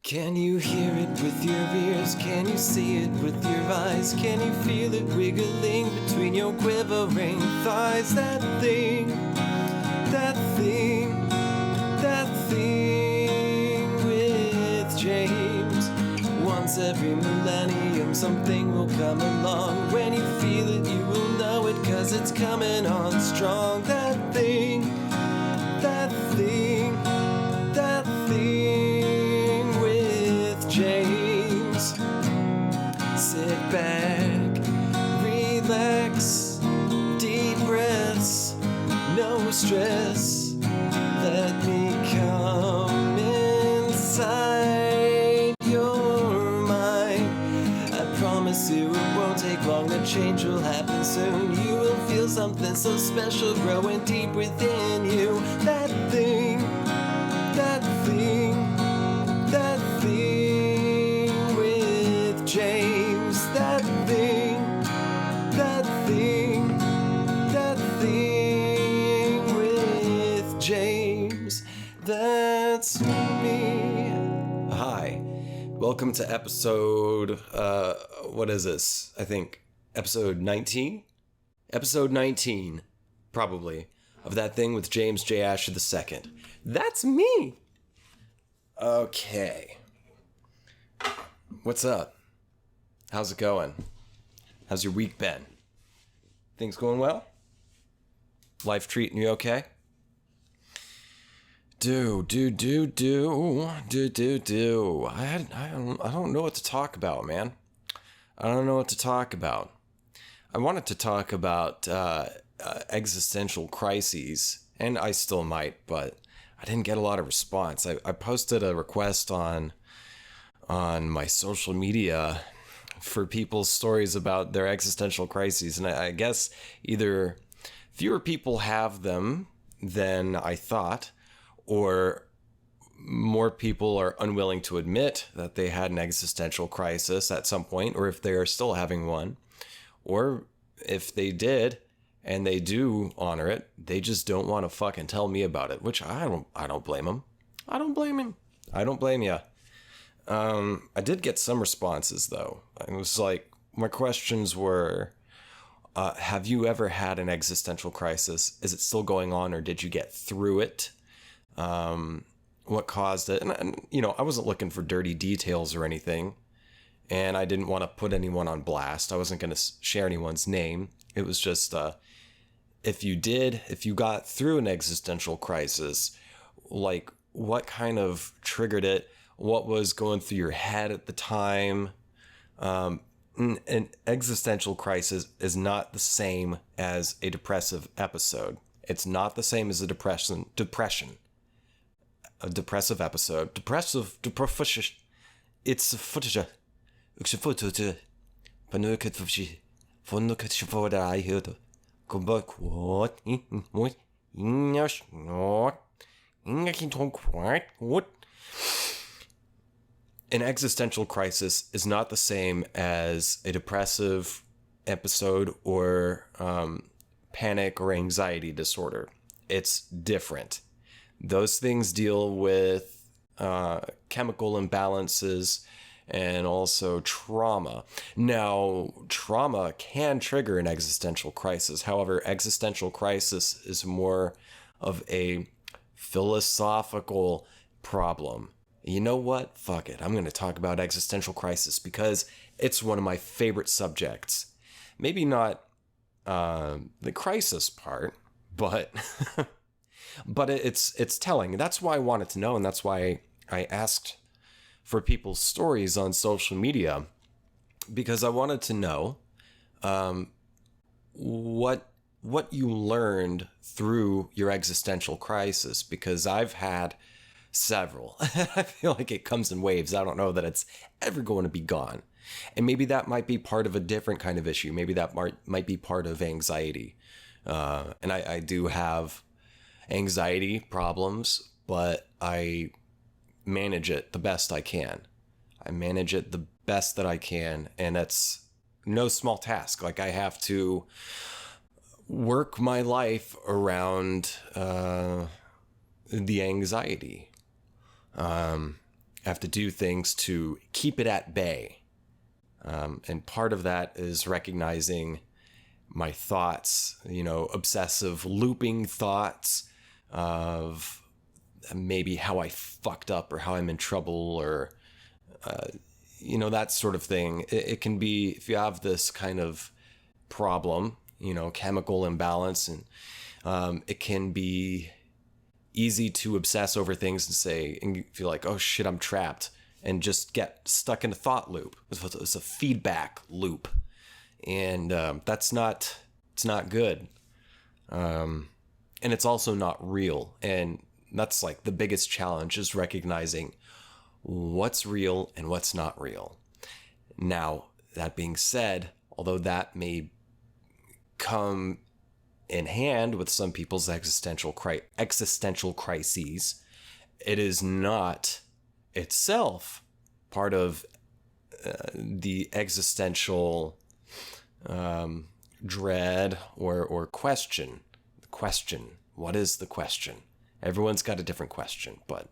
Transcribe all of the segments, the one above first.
Can you hear it with your ears? Can you see it with your eyes? Can you feel it wiggling between your quivering thighs? That thing with James. Once every millennium something will come along. When you feel it you will know it, 'cause it's coming on strong. That thing with James. Sit back, relax, deep breaths, no stress. Let me come inside your mind. I promise you it won't take long, the change will happen soon. You will feel something so special growing deep within you. That thing with James. That thing with James. That's me. Hi, welcome to episode, what is this? I think episode 19? Episode 19, probably, of That Thing with James J. Asher II. That's me! Okay. What's up? How's it going? How's your week been? Things going well? Life treating you okay? I don't know what to talk about, man. I don't know what to talk about. I wanted to talk about existential crises, and I still might, but I didn't get a lot of response. I posted a request on my social media for people's stories about their existential crises, and I guess either fewer people have them than I thought, or more people are unwilling to admit that they had an existential crisis at some point, or if they are still having one, or if they did and they do honor it, they just don't want to fucking tell me about it, which I don't blame them. I don't blame you. I did get some responses though. It was like, my questions were, have you ever had an existential crisis? Is it still going on, or did you get through it? What caused it? And you know, I wasn't looking for dirty details or anything, and I didn't want to put anyone on blast. I wasn't going to share anyone's name. It was just, if you got through an existential crisis, like what kind of triggered it? What was going through your head at the time? An existential crisis is not the same as a depressive episode. It's not the same as a depression. A depressive episode. It's a footage. An existential crisis is not the same as a depressive episode or panic or anxiety disorder. It's different. Those things deal with chemical imbalances and also trauma. Now, trauma can trigger an existential crisis. However, existential crisis is more of a philosophical problem. You know what? Fuck it. I'm going to talk about existential crisis because it's one of my favorite subjects. Maybe not the crisis part, but but it's telling. That's why I wanted to know, and that's why I asked for people's stories on social media, because I wanted to know what you learned through your existential crisis, because I've had several. I feel like it comes in waves. I don't know that it's ever going to be gone. And maybe that might be part of a different kind of issue. Maybe that might be part of anxiety. And I do have anxiety problems, but I manage it the best I can. And it's no small task. Like, I have to work my life around the anxiety. And I have to do things to keep it at bay. And part of that is recognizing my thoughts, obsessive looping thoughts of maybe how I fucked up or how I'm in trouble or, that sort of thing. It can be, if you have this kind of problem, chemical imbalance, and it can be easy to obsess over things and feel like, oh shit, I'm trapped, and just get stuck in a thought loop. It's a feedback loop. And it's not good. And it's also not real. And that's like the biggest challenge, is recognizing what's real and what's not real. Now, that being said, although that may come in hand with some people's existential crises, it is not itself part of the existential dread or question. The question, what is the question? Everyone's got a different question, but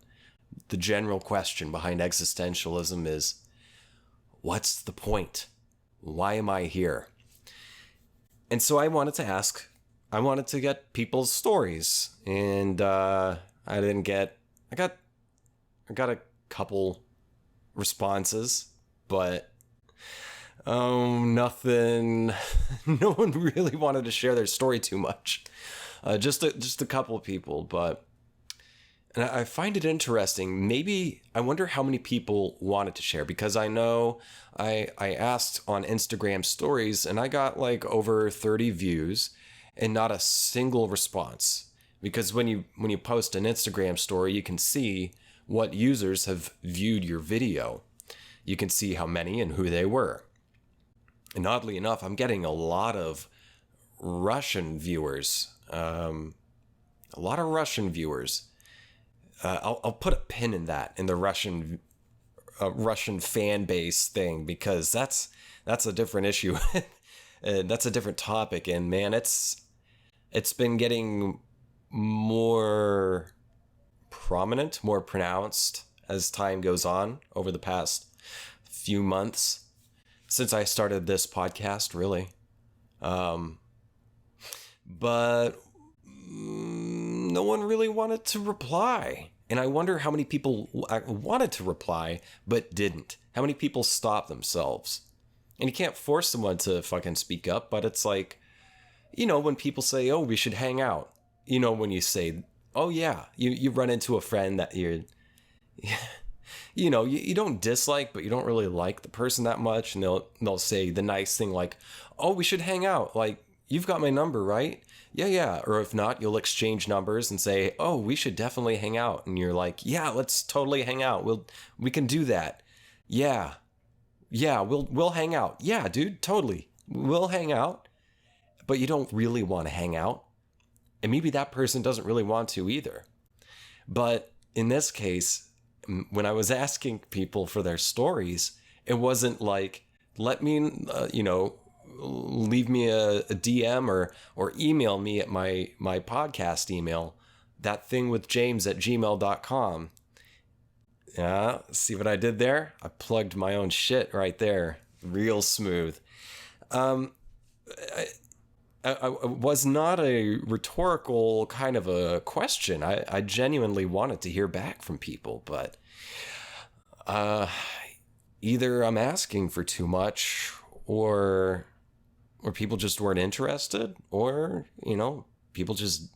the general question behind existentialism is, what's the point? Why am I here? And so I wanted to get people's stories, and I got a couple responses, but nothing. No one really wanted to share their story too much. Just a couple of people, and I find it interesting. Maybe I wonder how many people wanted to share, because I know I asked on Instagram stories and I got like over 30 views and not a single response. Because when you post an Instagram story, you can see what users have viewed your video. You can see how many and who they were. And oddly enough, I'm getting a lot of Russian viewers. I'll put a pin in that, in the Russian fan base thing, because that's a different issue. That's a different topic, and man, it's been getting more prominent, more pronounced as time goes on over the past few months since I started this podcast, really. But no one really wanted to reply. And I wonder how many people wanted to reply but didn't. How many people stopped themselves? And you can't force someone to fucking speak up, but it's like, when people say, oh, we should hang out. When you say, oh yeah, you run into a friend that you don't dislike, but you don't really like the person that much, and they'll say the nice thing like, oh, we should hang out. Like, you've got my number, right? Yeah. Or if not, you'll exchange numbers and say, oh, we should definitely hang out. And you're like, yeah, let's totally hang out. We can do that. Yeah, we'll hang out. Yeah, dude, totally. We'll hang out. But you don't really want to hang out. And maybe that person doesn't really want to either. But in this case, when I was asking people for their stories, it wasn't like, let me, leave me a DM or email me at my podcast email, ThatThingWithJames@gmail.com. Yeah, see what I did there? I plugged my own shit right there. Real smooth. I was not a rhetorical kind of a question. I genuinely wanted to hear back from people, but either I'm asking for too much, or people just weren't interested, or, people just,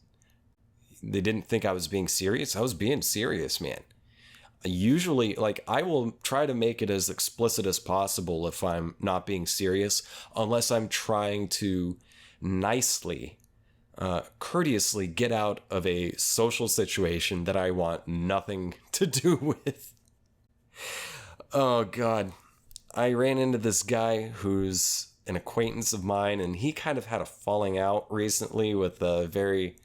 they didn't think I was being serious. I was being serious, man. Usually, like, I will try to make it as explicit as possible if I'm not being serious, unless I'm trying to nicely, courteously get out of a social situation that I want nothing to do with. Oh, God. I ran into this guy who's an acquaintance of mine, and he kind of had a falling out recently with a very,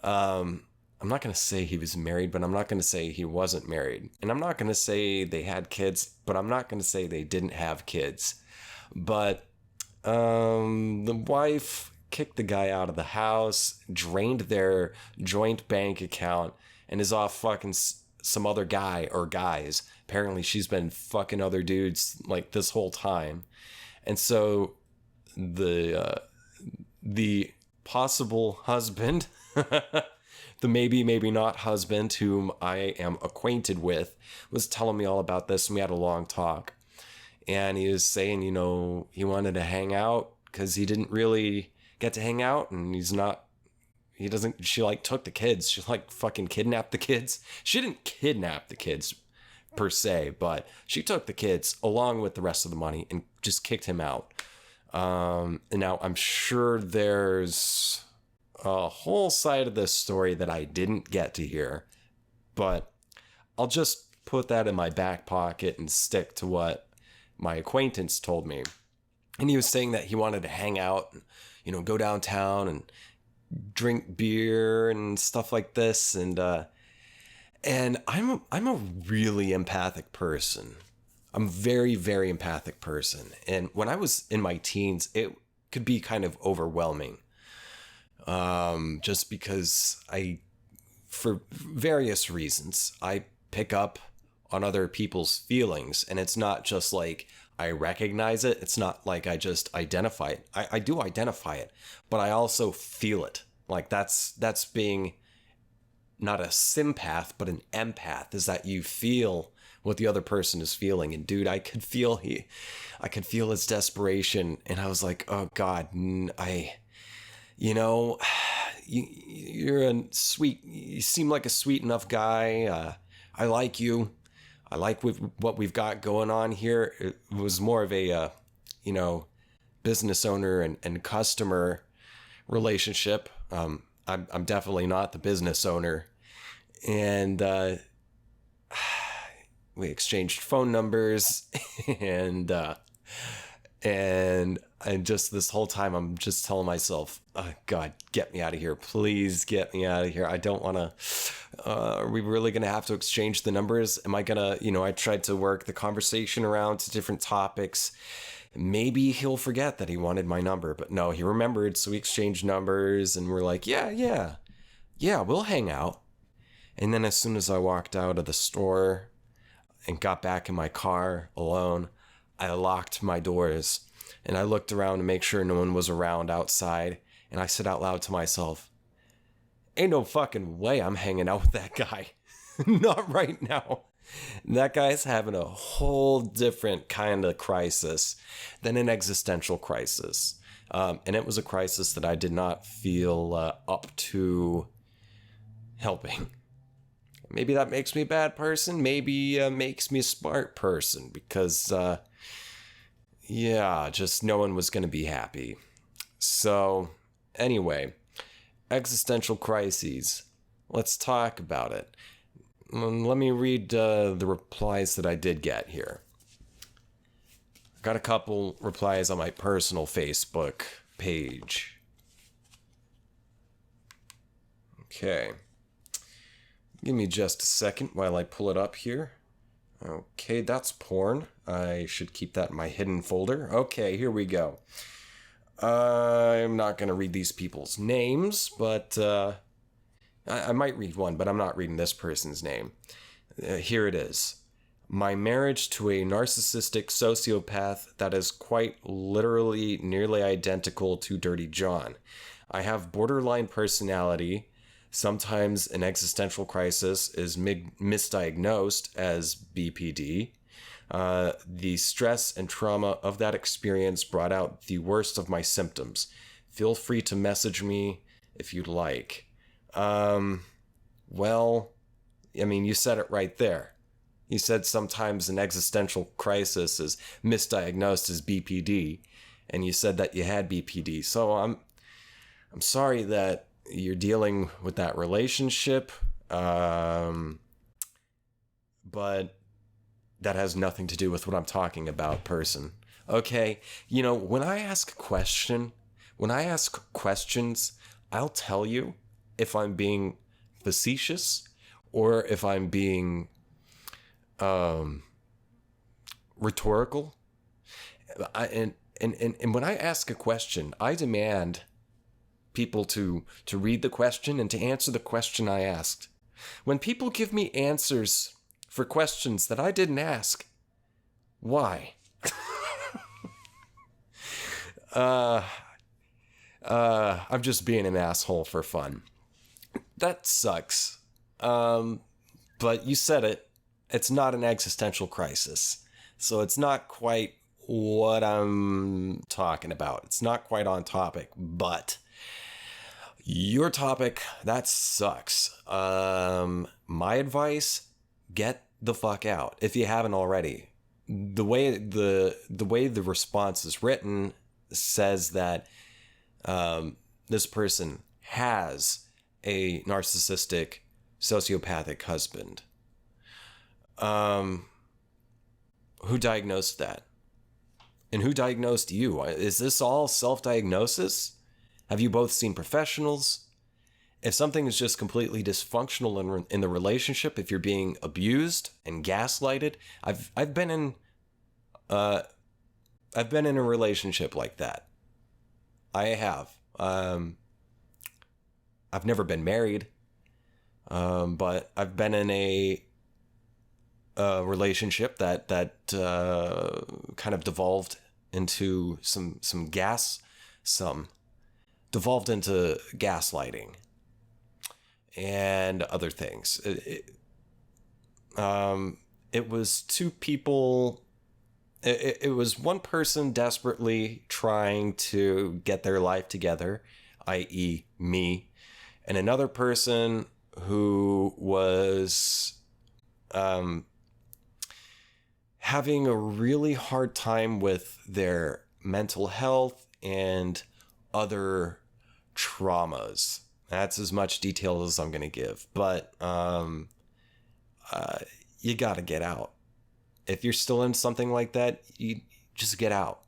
I'm not going to say he was married, but I'm not going to say he wasn't married. And I'm not going to say they had kids, but I'm not going to say they didn't have kids. But the wife kicked the guy out of the house, drained their joint bank account, and is off fucking some other guy or guys. Apparently she's been fucking other dudes like this whole time. And so the possible husband, the maybe not husband whom I am acquainted with, was telling me all about this, and we had a long talk. And he was saying, you know, he wanted to hang out because he didn't really get to hang out, and she like took the kids. She like fucking kidnapped the kids. She didn't kidnap the kids per se, but she took the kids along with the rest of the money and just kicked him out. And now I'm sure there's a whole side of this story that I didn't get to hear, but I'll just put that in my back pocket and stick to what my acquaintance told me. And he was saying that he wanted to hang out and, you know, go downtown and drink beer and stuff like this. And I'm a really empathic person. I'm a very, very empathic person. And when I was in my teens, it could be kind of overwhelming. Just because for various reasons, I pick up on other people's feelings, and it's not just like I recognize it. It's not like I just identify it. I do identify it, but I also feel it. Like that's being not a sympath, but an empath, is that you feel what the other person is feeling. And dude, I could feel his desperation, and I was like, oh God, you seem like a sweet enough guy. I like you. I like what we've got going on here. It was more of a, business owner and customer relationship. I'm definitely not the business owner. And we exchanged phone numbers and just this whole time, I'm just telling myself, oh God, get me out of here. Please get me out of here. I don't want to, are we really going to have to exchange the numbers? Am I going to, I tried to work the conversation around to different topics. Maybe he'll forget that he wanted my number, but no, he remembered. So we exchanged numbers, and we're like, yeah, we'll hang out. And then as soon as I walked out of the store and got back in my car alone, I locked my doors, and I looked around to make sure no one was around outside. And I said out loud to myself, ain't no fucking way I'm hanging out with that guy. Not right now. That guy's having a whole different kind of crisis than an existential crisis. And it was a crisis that I did not feel up to helping. Maybe that makes me a bad person. Maybe makes me a smart person, because, just no one was going to be happy. So anyway, existential crises. Let's talk about it. Let me read the replies that I did get here. I got a couple replies on my personal Facebook page. Okay. Give me just a second while I pull it up here. Okay, that's porn. I should keep that in my hidden folder. Okay, here we go. I'm not going to read these people's names, but I might read one, but I'm not reading this person's name. Here it is. My marriage to a narcissistic sociopath that is quite literally nearly identical to Dirty John. I have borderline personality. Sometimes an existential crisis is misdiagnosed as BPD. The stress and trauma of that experience brought out the worst of my symptoms. Feel free to message me if you'd like. Well, I mean, you said it right there. You said sometimes an existential crisis is misdiagnosed as BPD, and you said that you had BPD. So I'm sorry that you're dealing with that relationship, but that has nothing to do with what I'm talking about, person. Okay, when I ask questions, I'll tell you if I'm being facetious or if I'm being rhetorical. And when I ask a question, I demand people to read the question and to answer the question I asked. When people give me answers for questions that I didn't ask, why? I'm just being an asshole for fun. That sucks. But you said it. It's not an existential crisis. So it's not quite what I'm talking about. It's not quite on topic, but your topic, that sucks. My advice, get the fuck out if you haven't already. The way the response is written says that this person has a narcissistic, sociopathic husband. Who diagnosed that? And who diagnosed you? Is this all self-diagnosis? Have you both seen professionals? If something is just completely dysfunctional in the relationship, if you're being abused and gaslighted, I've been in a relationship like that. I have. I've never been married, but I've been in a relationship that kind of devolved into devolved into gaslighting and other things. It was two people. It was one person desperately trying to get their life together, i.e. me, and another person who was having a really hard time with their mental health and other traumas. That's as much detail as I'm going to give, but you got to get out. If you're still in something like that, you just get out.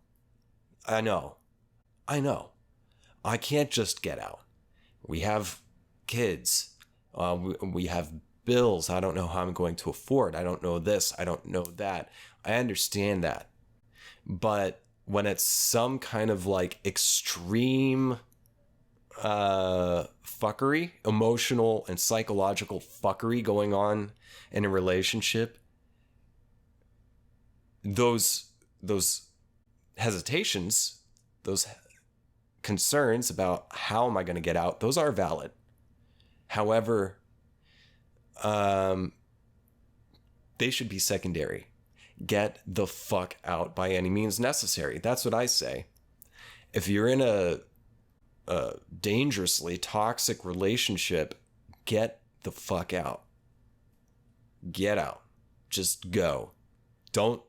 I know. I can't just get out. We have kids. We have bills I don't know how I'm going to afford. I don't know this. I don't know that. I understand that. But when it's some kind of like extreme fuckery, emotional and psychological fuckery going on in a relationship, those hesitations, those concerns about how am I going to get out, those are valid. However, they should be secondary. Get the fuck out by any means necessary. That's what I say. If you're in a dangerously toxic relationship, get the fuck out. Get out. Just go. Don't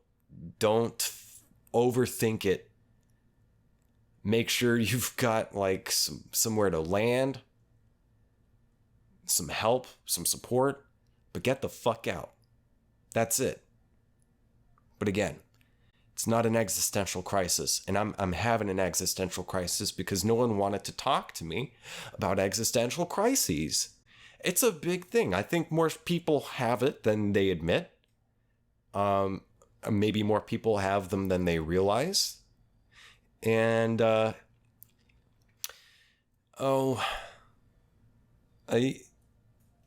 overthink it. Make sure you've got like somewhere to land, some help, some support, but get the fuck out. That's it. But again, it's not an existential crisis, and I'm having an existential crisis because no one wanted to talk to me about existential crises. It's a big thing. I think more people have it than they admit. Maybe more people have them than they realize. And I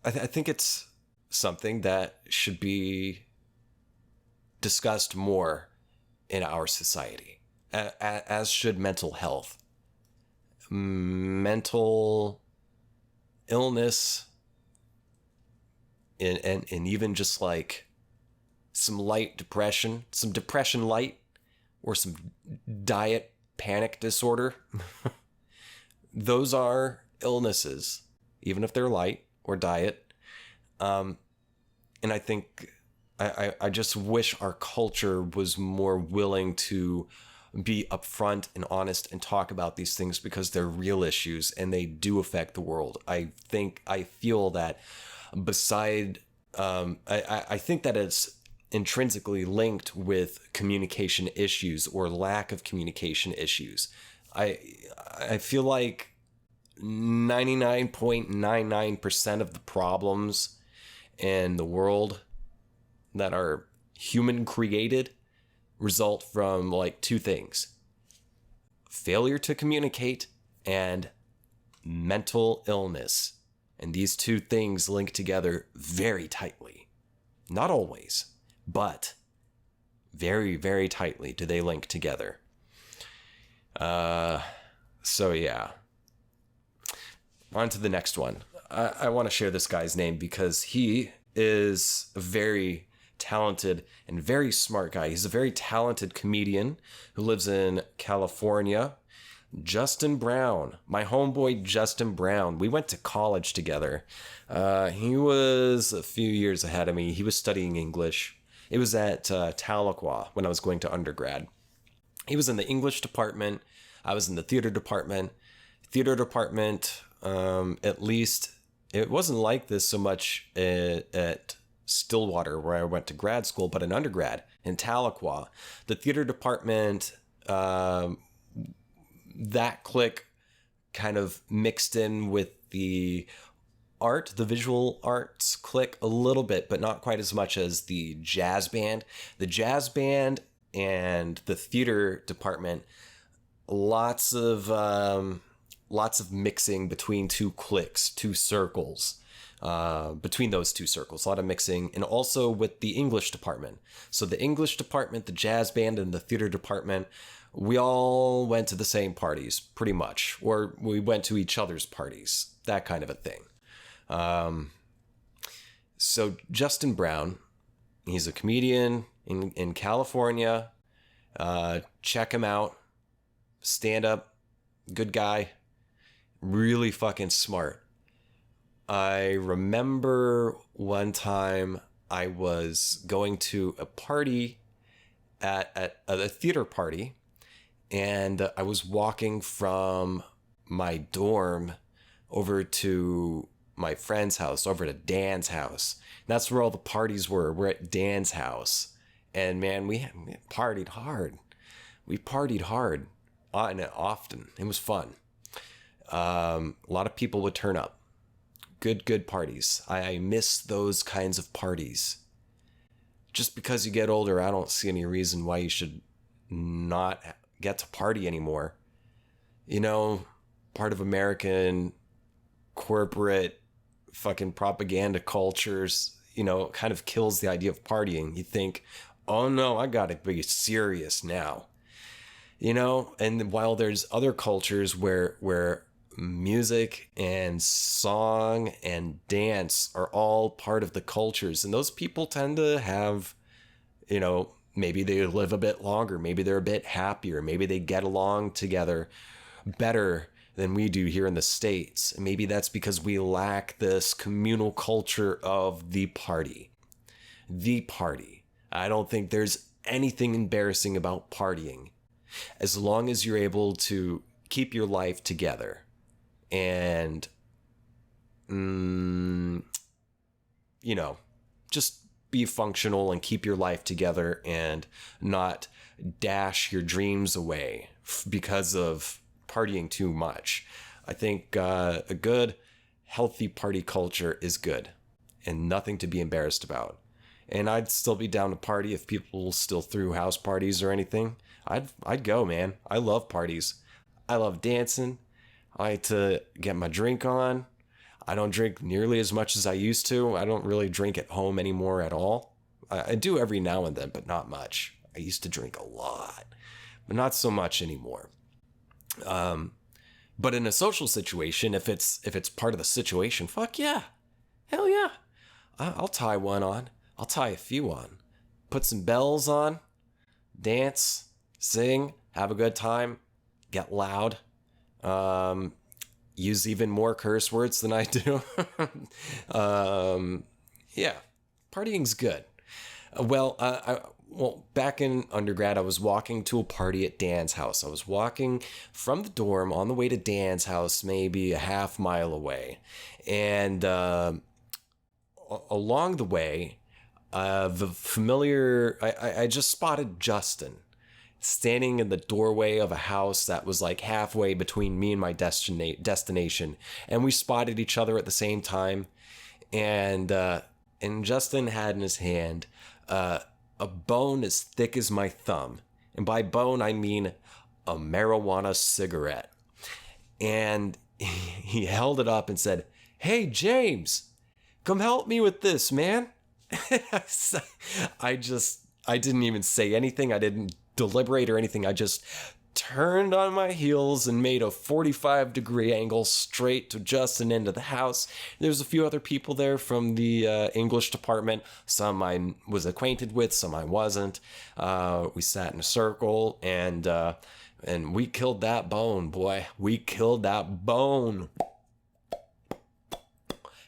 think it's something that should be discussed more in our society, as should mental health. Mental illness and even just like some light depression, some depression light, or some diet panic disorder. Those are illnesses, even if they're light or diet. And I think I just wish our culture was more willing to be upfront and honest and talk about these things because they're real issues and they do affect the world. I feel that I think that it's intrinsically linked with communication issues or lack of communication issues. I feel like 99.99% of the problems in the world that are human created result from like two things: failure to communicate and mental illness. And these two things link together very tightly. Not always, but very, very tightly do they link together. So yeah. On to the next one. I want to share this guy's name because he is a very talented and very smart guy. He's a very talented comedian who lives in California. Justin Brown, my homeboy Justin Brown. We went to college together. He was a few years ahead of me. He was studying English. It was at Tahlequah when I was going to undergrad. He was in the English department. I was in the theater department. At least it wasn't like this so much at Stillwater, where I went to grad school, but in undergrad in Tahlequah, the theater department, that clique kind of mixed in with the visual arts clique a little bit, but not quite as much as the jazz band. The jazz band and the theater department, lots of mixing between two cliques, two circles. Between those two circles, a lot of mixing, and also with the English department. So the English department, the jazz band, and the theater department, we all went to the same parties, pretty much, or we went to each other's parties, that kind of a thing. So Justin Brown, he's a comedian in California. Check him out. Stand up, good guy, really fucking smart. I remember one time I was going to a party at a theater party, and I was walking from my dorm over to my friend's house, over to Dan's house. And that's where all the parties were. We're at Dan's house. And man, we partied hard. We partied hard and often. It was fun. A lot of people would turn up. Good parties. I miss those kinds of parties. Just because you get older, I don't see any reason why you should not get to party anymore. You know, part of American corporate fucking propaganda cultures, you know, kind of kills the idea of partying. You think, oh no, I gotta be serious now. You know, and while there's other cultures where music and song and dance are all part of the cultures, and those people tend to have, you know, maybe they live a bit longer, maybe they're a bit happier, maybe they get along together better than we do here in the States. And maybe that's because we lack this communal culture of the party. The party. I don't think there's anything embarrassing about partying, as long as you're able to keep your life together and, you know, just be functional and keep your life together and not dash your dreams away because of partying too much. I think a good, healthy party culture is good and nothing to be embarrassed about. And I'd still be down to party if people still threw house parties or anything. I'd go, man. I love parties. I love dancing. I like to get my drink on. I don't drink nearly as much as I used to. I don't really drink at home anymore at all. I do every now and then, but not much. I used to drink a lot, but not so much anymore. But in a social situation, if it's part of the situation, fuck yeah. Hell yeah. I'll tie one on. I'll tie a few on. Put some bells on. Dance. Sing. Have a good time. Get loud. Use even more curse words than I do. Yeah. Partying's good. Well, back in undergrad, I was walking to a party at Dan's house. I was walking from the dorm on the way to Dan's house, maybe a half mile away. And along the way, I just spotted Justin standing in the doorway of a house that was like halfway between me and my destination. And we spotted each other at the same time. And Justin had in his hand a bone as thick as my thumb. And by bone, I mean a marijuana cigarette. And he held it up and said, hey, James, come help me with this, man. I didn't even say anything. I didn't deliberate or anything. I just turned on my heels and made a 45-degree angle straight to Justin into the house. There's a few other people there from the English department. Some I was acquainted with, some I wasn't. We sat in a circle and we killed that bone, boy. We killed that bone.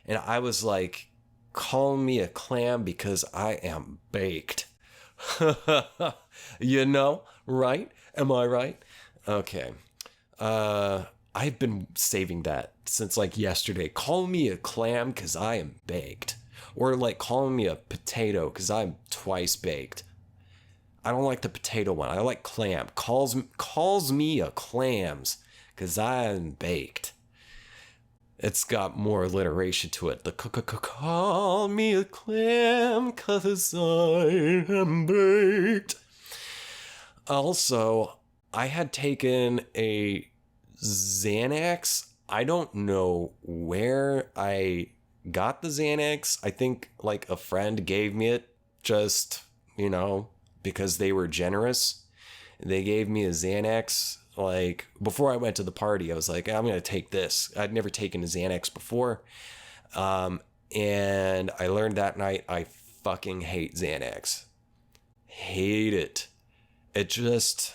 And I was like, call me a clam because I am baked. You know, right? Am I right? Okay. I've been saving that since like yesterday. Call me a clam because I am baked. Or like call me a potato because I'm twice baked. I don't like the potato one. I like clam. Calls me a clams because I'm baked. It's got more alliteration to it. The call me a clam cause I am baked. Also, I had taken a Xanax. I don't know where I got the Xanax. I think like a friend gave me it just, because they were generous. They gave me a Xanax. Like, before I went to the party, I was like, I'm going to take this. I'd never taken a Xanax before. And I learned that night I fucking hate Xanax. Hate it. It just,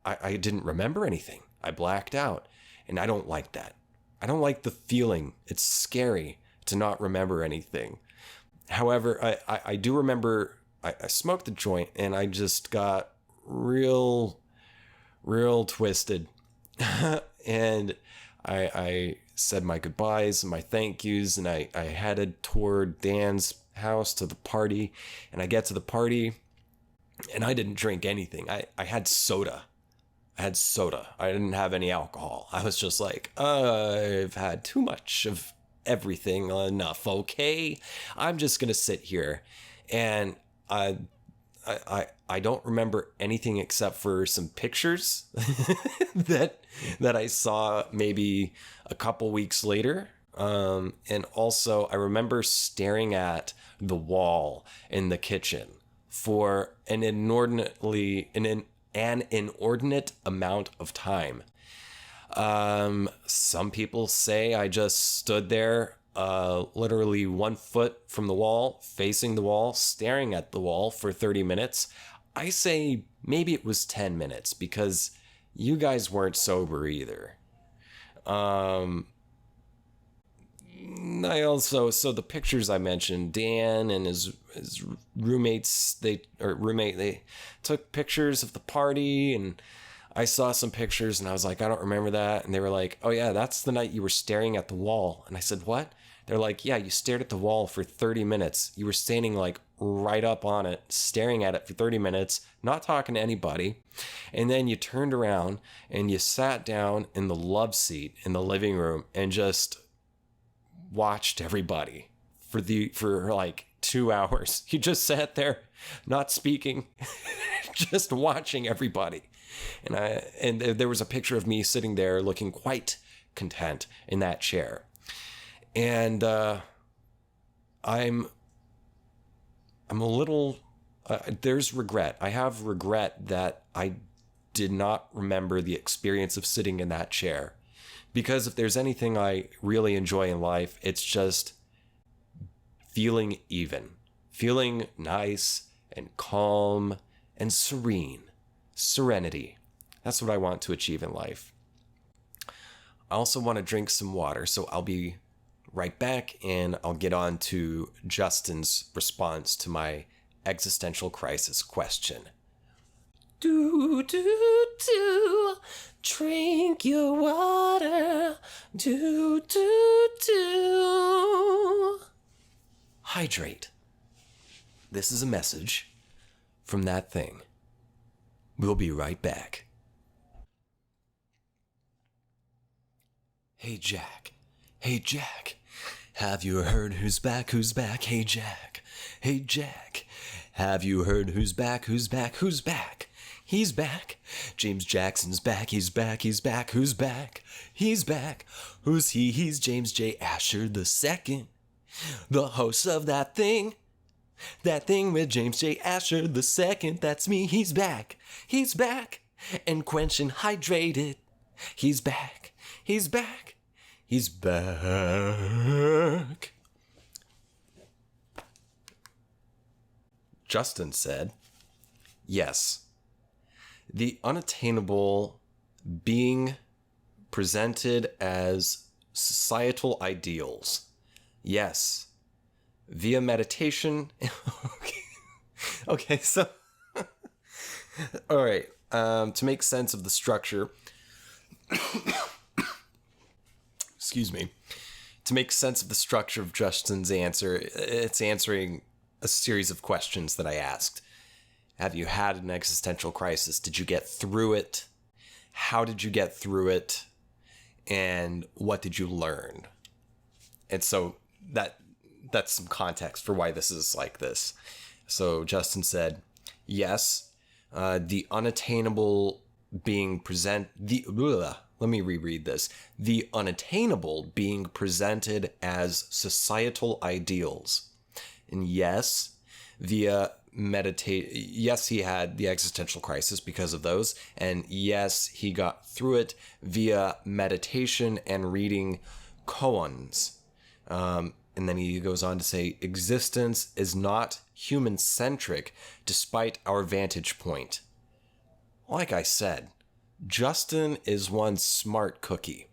I didn't remember anything. I blacked out. And I don't like that. I don't like the feeling. It's scary to not remember anything. However, I do remember I smoked the joint and I just got real twisted. And I said my goodbyes and my thank yous, and I headed toward Dan's house to the party. And I get to the party and I didn't drink anything. I had soda. I didn't have any alcohol. I was just like, I've had too much of everything. Enough. Okay. I'm just going to sit here. And I don't remember anything except for some pictures that I saw maybe a couple weeks later. And also I remember staring at the wall in the kitchen for an inordinate amount of time. Some people say I just stood there literally 1 foot from the wall, facing the wall, staring at the wall for 30 minutes. I say maybe it was 10 minutes because you guys weren't sober either. So the pictures I mentioned, Dan and his roommates, they took pictures of the party, and I saw some pictures and I was like, I don't remember that. And they were like, oh yeah, that's the night you were staring at the wall. And I said, what? They're like, yeah, you stared at the wall for 30 minutes. You were standing like right up on it, staring at it for 30 minutes, not talking to anybody. And then you turned around and you sat down in the love seat in the living room and just watched everybody for like 2 hours. You just sat there, not speaking, just watching everybody. And there was a picture of me sitting there looking quite content in that chair. And I'm a little, there's regret. I have regret that I did not remember the experience of sitting in that chair. Because if there's anything I really enjoy in life, it's just feeling even, feeling nice and calm and serenity. That's what I want to achieve in life. I also want to drink some water, so I'll be right back and I'll get on to Justin's response to my existential crisis question. Do, drink your water. Do. Hydrate. This is a message from That Thing. We'll be right back. Hey Jack. Have you heard who's back? Hey Jack. Have you heard who's back? He's back. James Jackson's back. He's back. He's back. Who's back? He's back. Who's he? He's James J. Asher II, the host of That Thing. That Thing with James J. Asher II. That's me. He's back. He's back. And quench and hydrated. He's back. He's back. He's back. Justin said, yes, the unattainable being presented as societal ideals. Yes, via meditation. Okay, so, all right, to make sense of the structure, excuse me, to make sense of the structure of Justin's answer, it's answering a series of questions that I asked. Have you had an existential crisis? Did you get through it? How did you get through it? And what did you learn? And so that's some context for why this is like this. So Justin said, yes, the unattainable being let me reread this. The unattainable being presented as societal ideals. And yes, via yes, he had the existential crisis because of those. And yes, he got through it via meditation and reading koans. And then he goes on to say, existence is not human-centric despite our vantage point. Like I said, Justin is one smart cookie.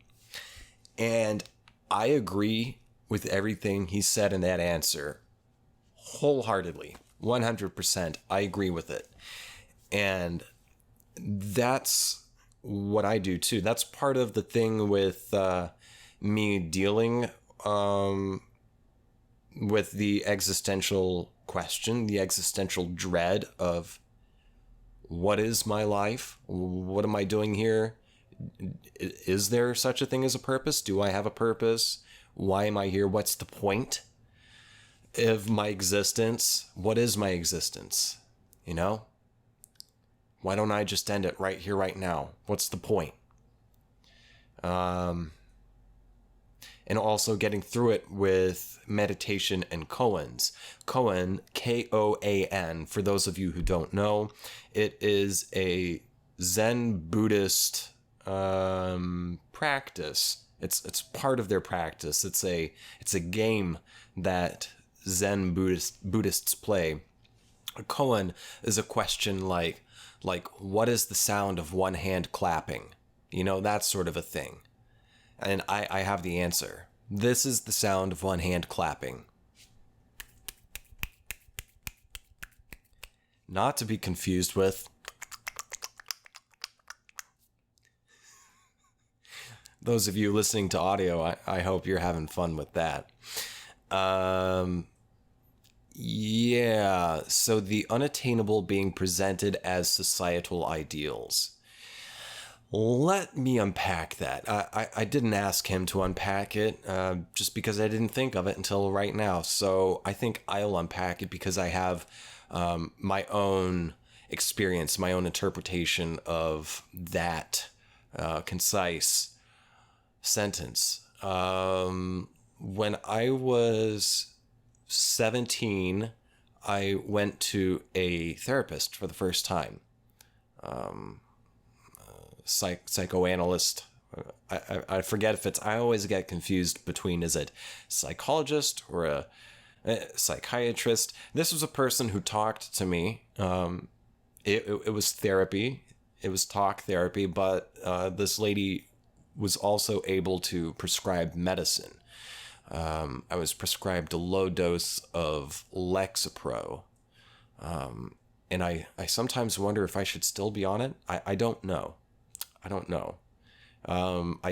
And I agree with everything he said in that answer. Wholeheartedly, 100%, I agree with it. And that's what I do too. That's part of the thing with me dealing with the existential question, the existential dread of what is my life? What am I doing here? Is there such a thing as a purpose? Do I have a purpose? Why am I here? What's the point of my existence? What is my existence? You know? Why don't I just end it right here, right now? What's the point? And also getting through it with meditation and koans. Koan, Koan, for those of you who don't know, it is a Zen Buddhist practice. It's part of their practice. It's a game that Zen Buddhists play. A koan is a question like what is the sound of one hand clapping? You know, that sort of a thing. And I have the answer. This is the sound of one hand clapping. Not to be confused with those of you listening to audio, I hope you're having fun with that. Yeah, so the unattainable being presented as societal ideals. Let me unpack that. I didn't ask him to unpack it just because I didn't think of it until right now. So I think I'll unpack it because I have my own experience, my own interpretation of that concise sentence. When I was 17, I went to a therapist for the first time. Psychoanalyst. I forget if it's, I always get confused between, is it psychologist or a psychiatrist? This was a person who talked to me. It was therapy. It was talk therapy, but this lady was also able to prescribe medicine. I was prescribed a low dose of Lexapro. And I sometimes wonder if I should still be on it. I don't know. I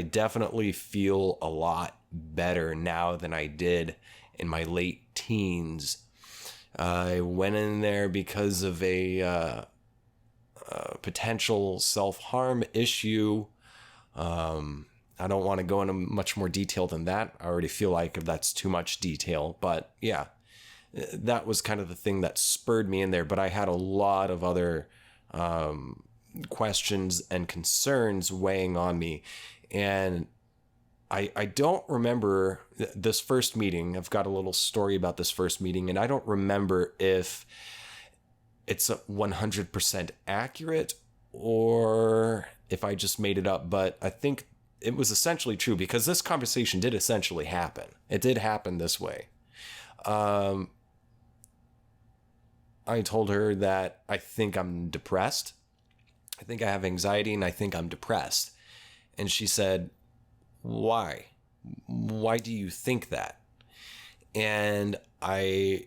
definitely feel a lot better now than I did in my late teens. I went in there because of a potential self-harm issue. I don't want to go into much more detail than that. I already feel like that's too much detail. But yeah, that was kind of the thing that spurred me in there. But I had a lot of other questions and concerns weighing on me. And I don't remember this first meeting. I've got a little story about this first meeting, and I don't remember if it's 100% accurate or if I just made it up, but I think it was essentially true because this conversation did essentially happen. It did happen this way. I told her that I think I'm depressed. I think I have anxiety and I think I'm depressed. And she said, why? Why do you think that? And I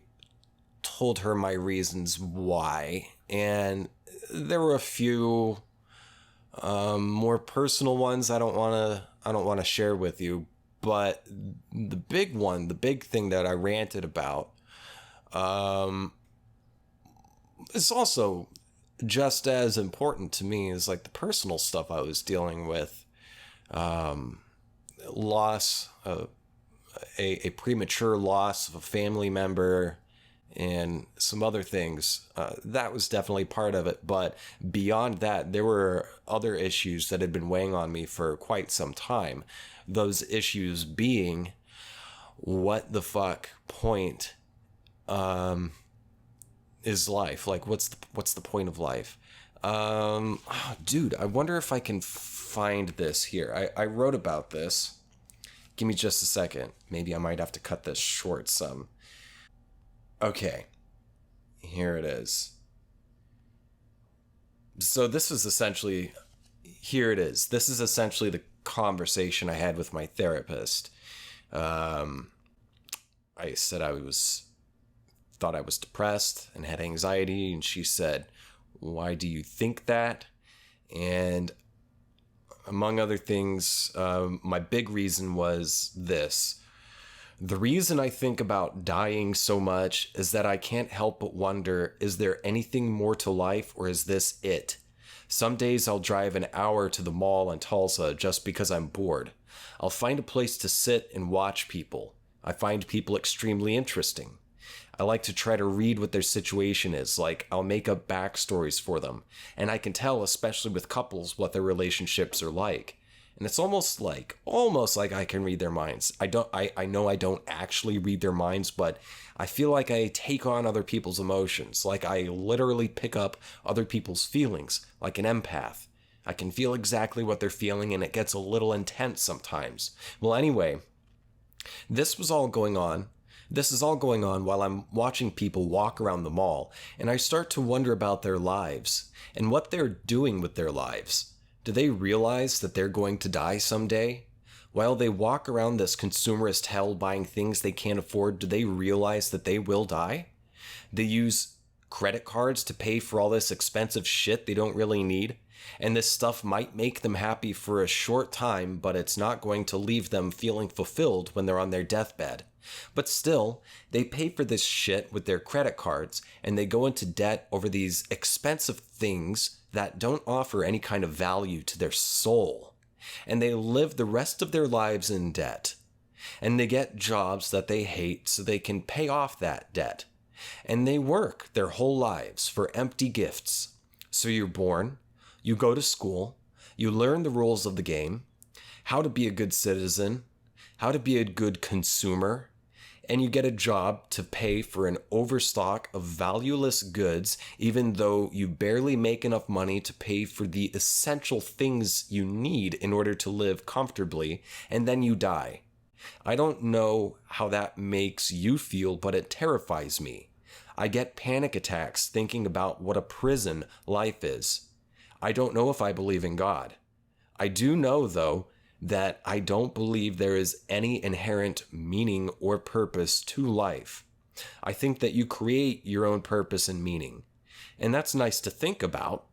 told her my reasons why. And there were a few more personal ones I don't want to share with you. But the big thing that I ranted about, is also just as important to me as like the personal stuff I was dealing with. Loss, a premature loss of a family member, and some other things. That was definitely part of it. But beyond that, there were other issues that had been weighing on me for quite some time. Those issues being, what the fuck point is life? Like, what's the point of life? Dude, I wonder if I can find this here. I wrote about this. Give me just a second. Maybe I might have to cut this short some. Okay. Here it is. So this is essentially... Here it is. This is essentially the conversation I had with my therapist. I said thought I was depressed and had anxiety, and she said, why do you think that? And among other things, my big reason was this. The reason I think about dying so much is that I can't help but wonder, is there anything more to life, or is this it? Some days I'll drive an hour to the mall in Tulsa just because I'm bored. I'll find a place to sit and watch people. I find people extremely interesting. I like to try to read what their situation is, like I'll make up backstories for them, and I can tell, especially with couples, what their relationships are like. And it's almost like I can read their minds. I know I don't actually read their minds, but I feel like I take on other people's emotions, like I literally pick up other people's feelings, like an empath. I can feel exactly what they're feeling, and it gets a little intense sometimes. Well, anyway, this is all going on while I'm watching people walk around the mall, and I start to wonder about their lives and what they're doing with their lives. Do they realize that they're going to die someday? While they walk around this consumerist hell buying things they can't afford, do they realize that they will die? They use credit cards to pay for all this expensive shit they don't really need, and this stuff might make them happy for a short time, but it's not going to leave them feeling fulfilled when they're on their deathbed. But still, they pay for this shit with their credit cards, and they go into debt over these expensive things that don't offer any kind of value to their soul. And they live the rest of their lives in debt. And they get jobs that they hate so they can pay off that debt. And they work their whole lives for empty gifts. So you're born, you go to school, you learn the rules of the game, how to be a good citizen, how to be a good consumer, and you get a job to pay for an overstock of valueless goods, even though you barely make enough money to pay for the essential things you need in order to live comfortably, and then you die. I don't know how that makes you feel, but it terrifies me. I get panic attacks thinking about what a prison life is. I don't know if I believe in God. I do know, though, that I don't believe there is any inherent meaning or purpose to life. I think that you create your own purpose and meaning. And that's nice to think about,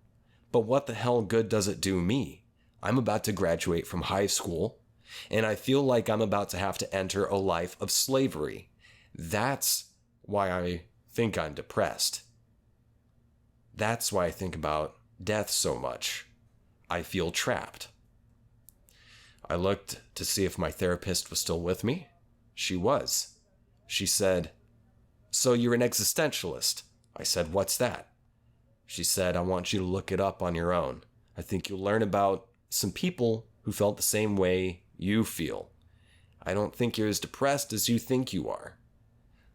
but what the hell good does it do me? I'm about to graduate from high school, and I feel like I'm about to have to enter a life of slavery. That's why I think I'm depressed. That's why I think about death so much. I feel trapped. I looked to see if my therapist was still with me. She was. She said, "So you're an existentialist?" I said, "What's that?" She said, I want you to look it up on your own. I think you'll learn about some people who felt the same way you feel. I don't think you're as depressed as you think you are.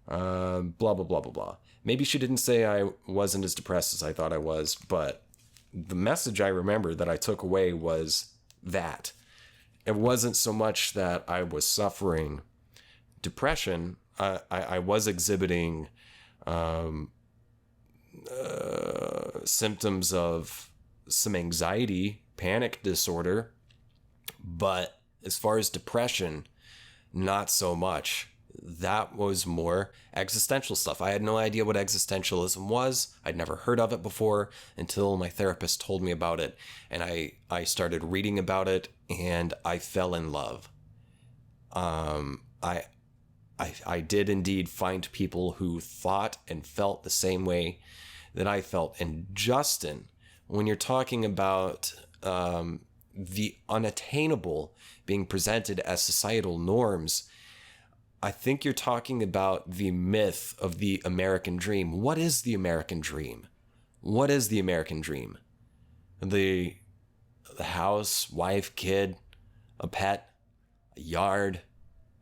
Blah, blah, blah, blah, blah. Maybe she didn't say I wasn't as depressed as I thought I was, but the message I remember that I took away was that. It wasn't so much that I was suffering depression. I was exhibiting symptoms of some anxiety, panic disorder, but as far as depression, not so much. That was more existential stuff. I had no idea what existentialism was. I'd never heard of it before until my therapist told me about it, and I started reading about it, and I fell in love. I did indeed find people who thought and felt the same way that I felt. And Justin, when you're talking about the unattainable being presented as societal norms, I think you're talking about the myth of the American dream. What is the American dream? What is the American dream? The house, wife, kid, a pet, a yard,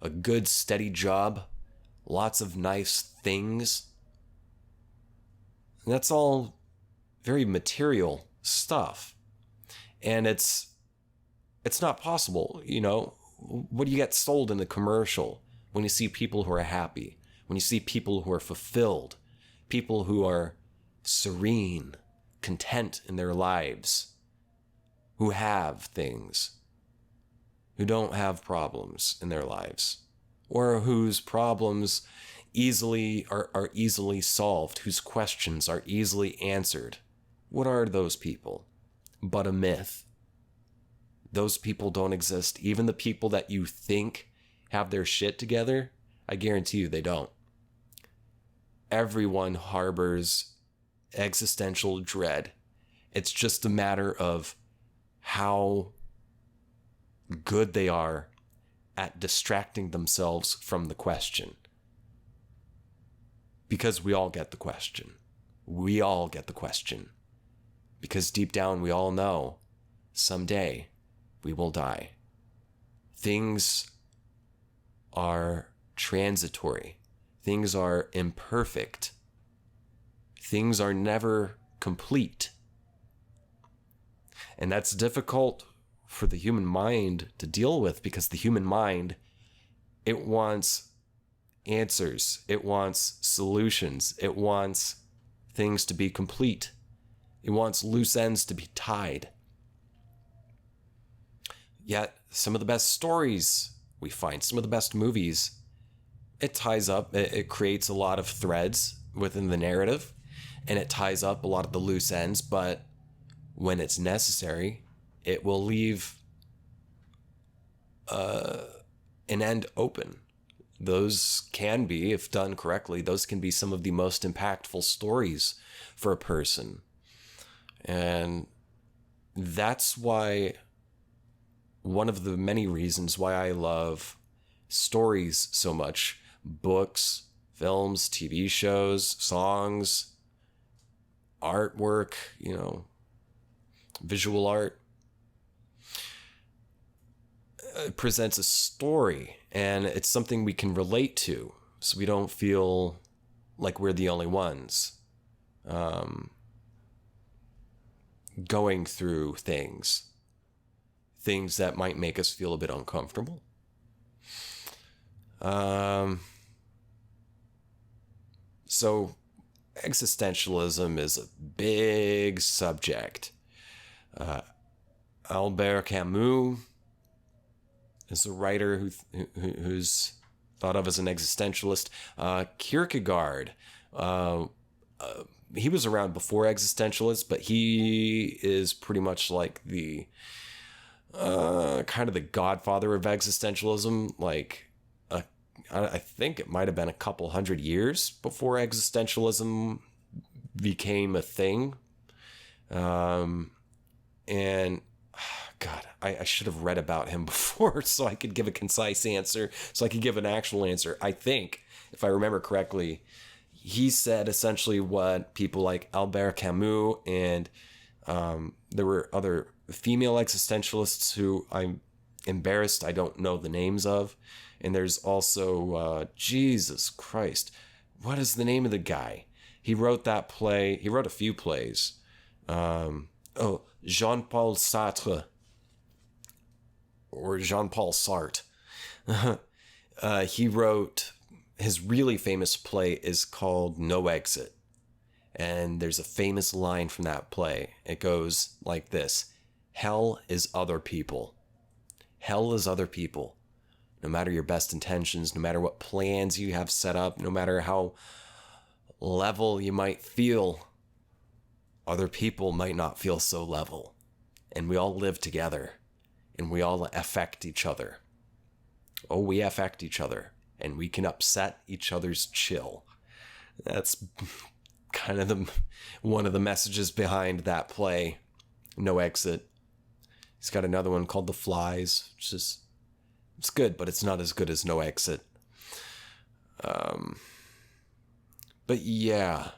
a good steady job, lots of nice things. And that's all very material stuff. And it's not possible, you know. What do you get sold in the commercial when you see people who are happy, when you see people who are fulfilled, people who are serene, content in their lives, who have things, who don't have problems in their lives, or whose problems are easily solved, whose questions are easily answered? What are those people but a myth? Those people don't exist. Even the people that you think have their shit together, I guarantee you they don't. Everyone harbors existential dread. It's just a matter of how good they are at distracting themselves from the question. Because we all get the question. We all get the question. Because deep down we all know someday we will die. Things are transitory. Things are imperfect. Things are never complete. And that's difficult for the human mind to deal with, because the human mind, it wants answers. It wants solutions. It wants things to be complete. It wants loose ends to be tied. Yet some of the best stories we find, some of the best movies, it ties up, it creates a lot of threads within the narrative, and it ties up a lot of the loose ends, but when it's necessary, it will leave an end open. Those can be, if done correctly, those can be some of the most impactful stories for a person. And that's why, one of the many reasons why I love stories so much, books, films, TV shows, songs, artwork, you know, visual art, it presents a story, and it's something we can relate to, so we don't feel like we're the only ones going through things that might make us feel a bit uncomfortable. So existentialism is a big subject. Albert Camus is a writer who's thought of as an existentialist. Kierkegaard, he was around before existentialists, but he is pretty much like the kind of the godfather of existentialism. Like, I think it might have been a couple hundred years before existentialism became a thing. And God, I should have read about him before so I could give a concise answer, so I could give an actual answer. I think, if I remember correctly, he said essentially what people like Albert Camus and there were other female existentialists who I'm embarrassed I don't know the names of. And there's also, Jesus Christ, what is the name of the guy? He wrote that play. He wrote a few plays. Jean-Paul Sartre. Or Jean-Paul Sartre. He wrote, his really famous play is called No Exit. And there's a famous line from that play. It goes like this: hell is other people. Hell is other people. No matter your best intentions, no matter what plans you have set up, no matter how level you might feel, other people might not feel so level. And we all live together. And we all affect each other. Oh, we affect each other. And we can upset each other's chill. That's kind of one of the messages behind that play, No Exit. He's got another one called The Flies, which is, it's good, but it's not as good as No Exit. But yeah,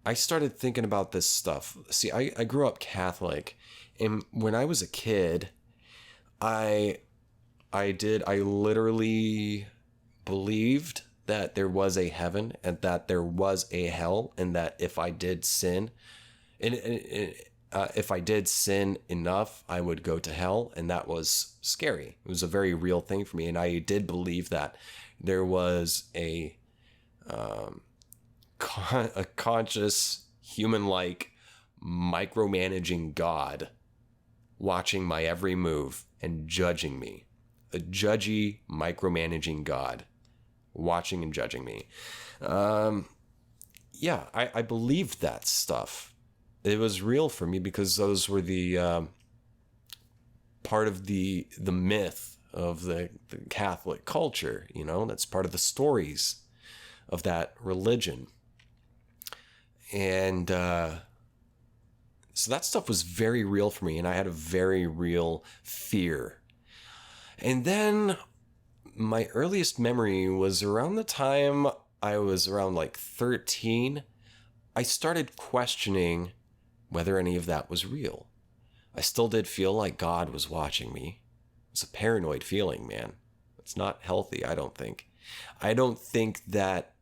I started thinking about this stuff. See, I grew up Catholic, and when I was a kid, I literally believed that there was a heaven and that there was a hell, and that if I did sin, if I did sin enough, I would go to hell, and that was scary. It was a very real thing for me, and I did believe that there was a conscious, human-like, micromanaging God watching my every move and judging me. A judgy, micromanaging God watching and judging me. Yeah, I believed that stuff. It was real for me because those were the part of the myth of the Catholic culture, you know, that's part of the stories of that religion. And so that stuff was very real for me, and I had a very real fear. And then my earliest memory was around the time I was around like 13. I started questioning whether any of that was real. I still did feel like God was watching me. It's a paranoid feeling, man. It's not healthy, I don't think. I don't think that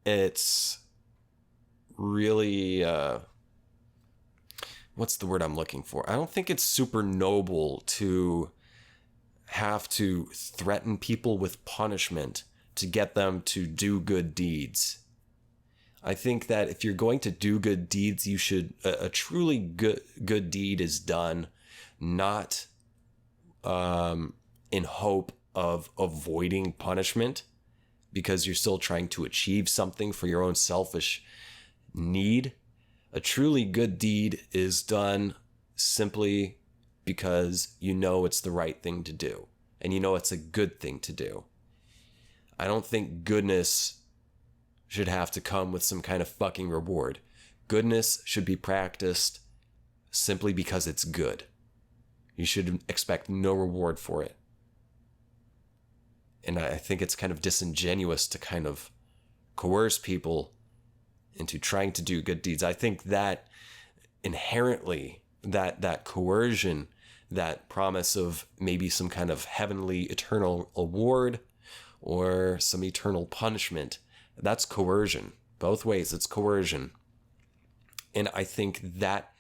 it's really, what's the word I'm looking for? I don't think it's super noble to have to threaten people with punishment to get them to do good deeds. I think that if you're going to do good deeds, you should, a truly good deed is done not in hope of avoiding punishment because you're still trying to achieve something for your own selfish need. A truly good deed is done simply because you know it's the right thing to do, and you know it's a good thing to do. I don't think goodness should have to come with some kind of fucking reward. Goodness should be practiced simply because it's good. You should expect no reward for it. And I think it's kind of disingenuous to kind of coerce people into trying to do good deeds. I think that inherently, that coercion, that promise of maybe some kind of heavenly eternal award or some eternal punishment, that's coercion. Both ways, it's coercion. And I think that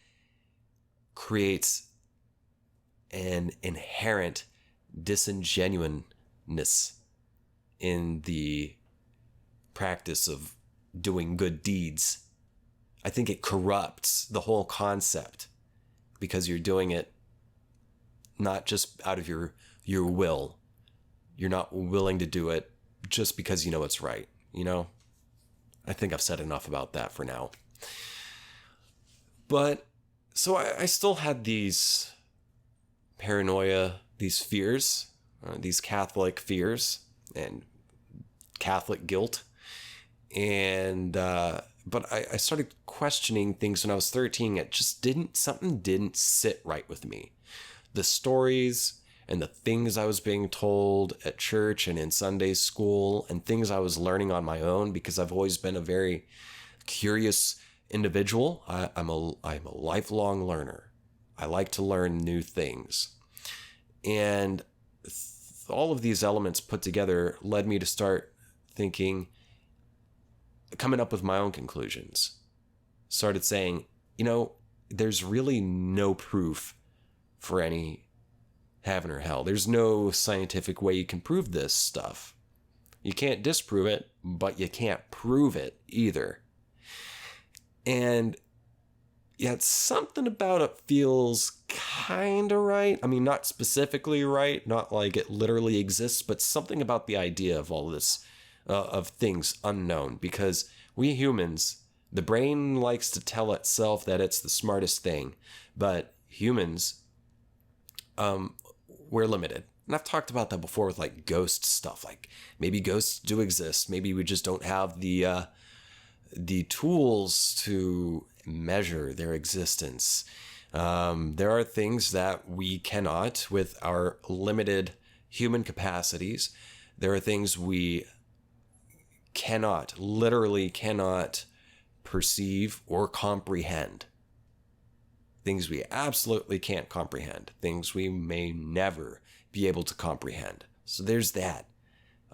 creates an inherent disingenuousness in the practice of doing good deeds. I think it corrupts the whole concept because you're doing it not just out of your will. You're not willing to do it just because you know it's right, you know? I think I've said enough about that for now. But, so I still had these paranoia, these fears, these Catholic fears and Catholic guilt. And, but I started questioning things when I was 13. It just something didn't sit right with me. The stories and the things I was being told at church and in Sunday school and things I was learning on my own, because I've always been a very curious individual. I'm a lifelong learner. I like to learn new things. And all of these elements put together led me to start thinking, coming up with my own conclusions. Started saying, there's really no proof for any heaven or hell. There's no scientific way you can prove this stuff. You can't disprove it, but you can't prove it either. And yet something about it feels kind of right. I mean, not specifically right, not like it literally exists, but something about the idea of all this, of things unknown. Because we humans, the brain likes to tell itself that it's the smartest thing, but humans, we're limited. And I've talked about that before with like ghost stuff. Like maybe ghosts do exist. Maybe we just don't have the tools to measure their existence. There are things that we cannot with our limited human capacities. There are things we literally cannot perceive or comprehend. Things we absolutely can't comprehend. Things we may never be able to comprehend. So there's that.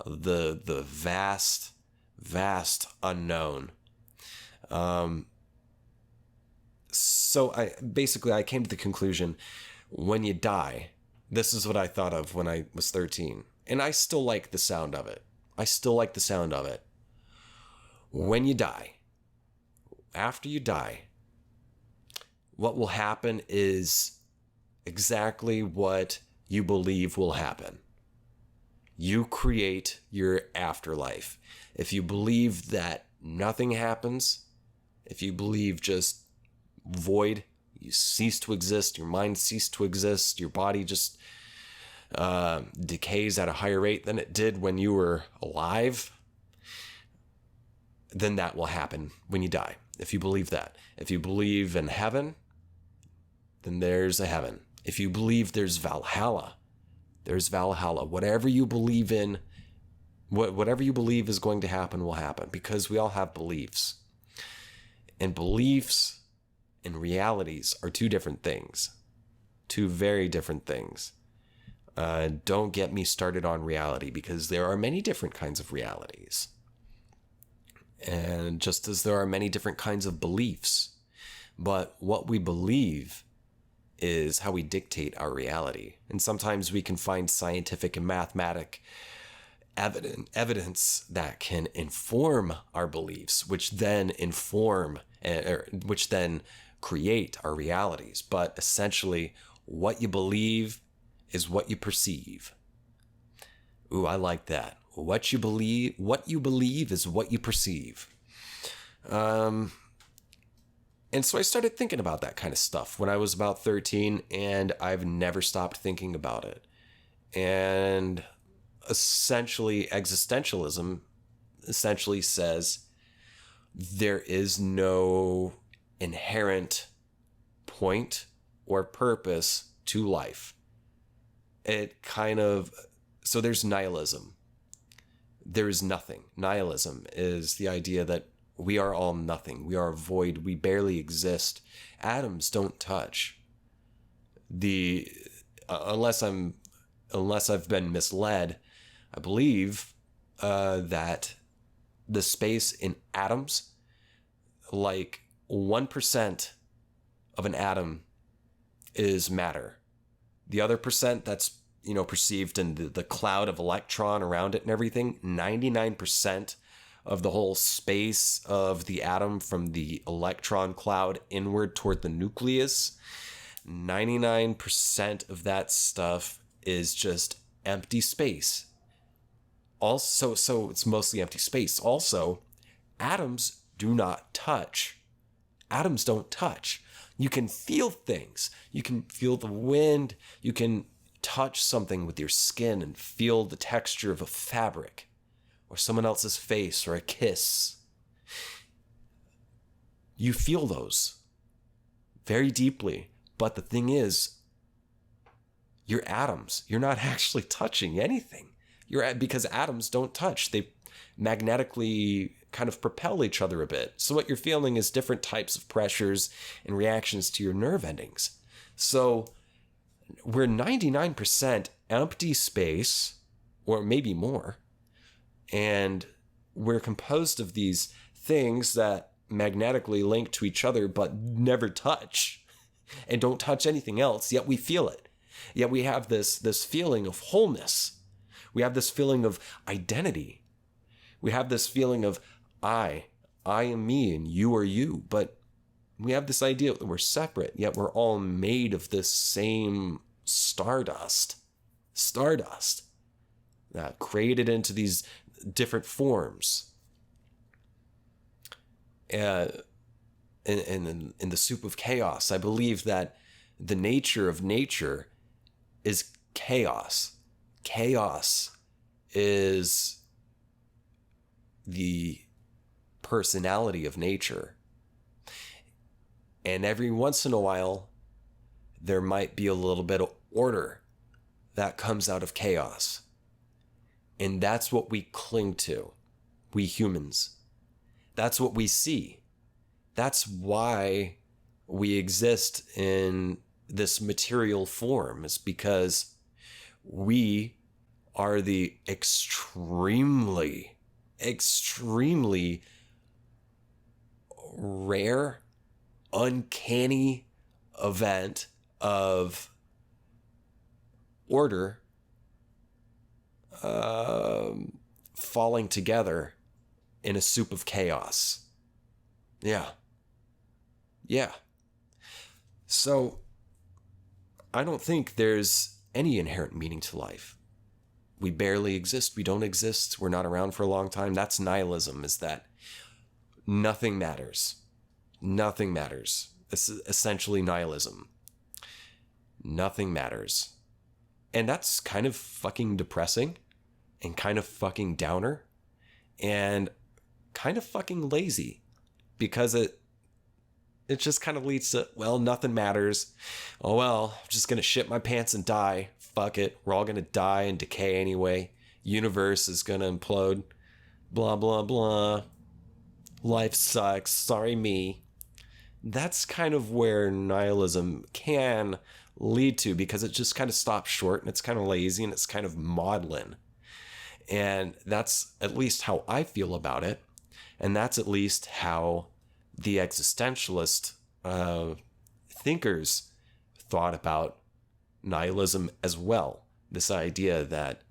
The vast, vast unknown. So I came to the conclusion, when you die, this is what I thought of when I was 13. And I still like the sound of it. When you die, after you die, what will happen is exactly what you believe will happen. You create your afterlife. If you believe that nothing happens, if you believe just void, you cease to exist, your mind ceased to exist, your body just decays at a higher rate than it did when you were alive, then that will happen when you die. If you believe that. If you believe in heaven, then there's a heaven. If you believe there's Valhalla, there's Valhalla. Whatever you believe in, whatever you believe is going to happen will happen, because we all have beliefs. And beliefs and realities are two different things. Two very different things. Don't get me started on reality, because there are many different kinds of realities. And just as there are many different kinds of beliefs, but what we believe is how we dictate our reality. And sometimes we can find scientific and mathematic evidence that can inform our beliefs, which then create our realities. But essentially, what you believe is what you perceive. Ooh, I like that. What you believe is what you perceive. And so I started thinking about that kind of stuff when I was about 13, and I've never stopped thinking about it. And essentially, existentialism essentially says there is no inherent point or purpose to life. So there's nihilism. There is nothing. Nihilism is the idea that we are all nothing. We are void. We barely exist. Atoms don't touch. Unless I've been misled, I believe that the space in atoms, like 1% of an atom is matter. The other percent that's perceived in the cloud of electron around it and everything, 99% of the whole space of the atom from the electron cloud inward toward the nucleus, 99% of that stuff is just empty space. Also, so it's mostly empty space. Also, atoms do not touch. Atoms don't touch. You can feel things. You can feel the wind. You can touch something with your skin and feel the texture of a fabric or someone else's face or a kiss. You feel those very deeply. But the thing is, You're atoms. You're not actually touching anything. Because atoms don't touch. They magnetically kind of propel each other a bit. So what you're feeling is different types of pressures and reactions to your nerve endings. So we're 99% empty space, or maybe more. And we're composed of these things that magnetically link to each other but never touch and don't touch anything else, yet we feel it. Yet we have this feeling of wholeness. We have this feeling of identity. We have this feeling of I am me and you are you. But we have this idea that we're separate, yet we're all made of this same stardust. Stardust. Created into these different forms. In the soup of chaos, I believe that the nature of nature is chaos. Chaos is the personality of nature. And every once in a while, there might be a little bit of order that comes out of chaos. And that's what we cling to, we humans. That's what we see. That's why we exist in this material form, is because we are the extremely rare, uncanny event of order falling together in a soup of chaos. Yeah. So I don't think there's any inherent meaning to life. We barely exist. We don't exist. We're not around for a long time. That's nihilism, is that nothing matters. Nothing matters. This is essentially nihilism. Nothing matters. And that's kind of fucking depressing and kind of fucking downer and kind of fucking lazy, because it just kind of leads to, well, nothing matters. Oh, well, I'm just going to shit my pants and die. Fuck it. We're all going to die and decay anyway. Universe is going to implode. Blah, blah, blah. Life sucks. Sorry, me. That's kind of where nihilism can lead to, because it just kind of stops short and it's kind of lazy and it's kind of maudlin. And that's at least how I feel about it. And that's at least how the existentialist thinkers thought about nihilism as well. This idea that,